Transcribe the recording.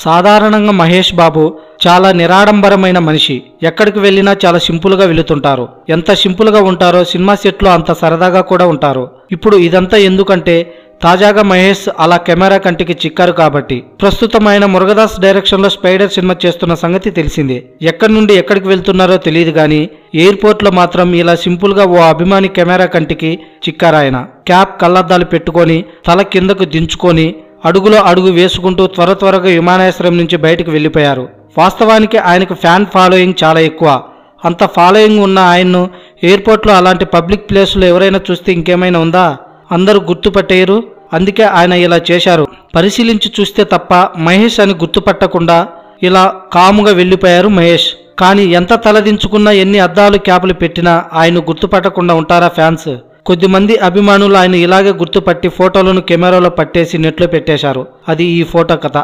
సాధారణంగా మహేష్ బాబు చాలా నిరాడంబరమైన మనిషి. ఎక్కడికి వెళ్ళినా చాలా సింపుల్గా వెళుతుంటారు. ఎంత సింపుల్గా ఉంటారో సినిమా సెట్లో అంత సరదాగా కూడా ఉంటారు. ఇప్పుడు ఇదంతా ఎందుకంటే తాజాగా మహేష్ అలా కెమెరా కంటికి చిక్కారు కాబట్టి. ప్రస్తుతం ఆయన మురుగదాస్ డైరెక్షన్లో స్పైడర్ సినిమా చేస్తున్న సంగతి తెలిసిందే. ఎక్కడి నుండి ఎక్కడికి వెళ్తున్నారో తెలియదు కానీ ఎయిర్పోర్ట్లో మాత్రం ఇలా సింపుల్గా ఓ అభిమాని కెమెరా కంటికి చిక్కారాయన. క్యాప్ కళ్ళద్దాలు పెట్టుకొని తల కిందకు దించుకొని అడుగులో అడుగు వేసుకుంటూ త్వరగా విమానాశ్రయం నుంచి బయటకు వెళ్ళిపోయారు. వాస్తవానికి ఆయనకు ఫ్యాన్ ఫాలోయింగ్ చాలా ఎక్కువ. అంత ఫాలోయింగ్ ఉన్న ఆయన్ను ఎయిర్పోర్ట్లో అలాంటి పబ్లిక్ ప్లేస్లో ఎవరైనా చూస్తే ఇంకేమైనా ఉందా? అందరూ గుర్తుపట్టేయరు. అందుకే ఆయన ఇలా చేశారు. పరిశీలించి చూస్తే తప్ప మహేష్ అని గుర్తుపట్టకుండా ఇలా కాముగా వెళ్ళిపోయారు మహేష్. కానీ ఎంత తలదించుకున్నా ఎన్ని అద్దాలు క్యాపులు పెట్టినా ఆయన గుర్తుపట్టకుండా ఉంటారా ఫ్యాన్స్? కొద్దిమంది అభిమానులు ఆయన ఇలాగే గుర్తుపట్టి ఫోటోలను కెమెరాలో పట్టేసి నెట్లో పెట్టేశారు. అది ఈ ఫోటో కథ.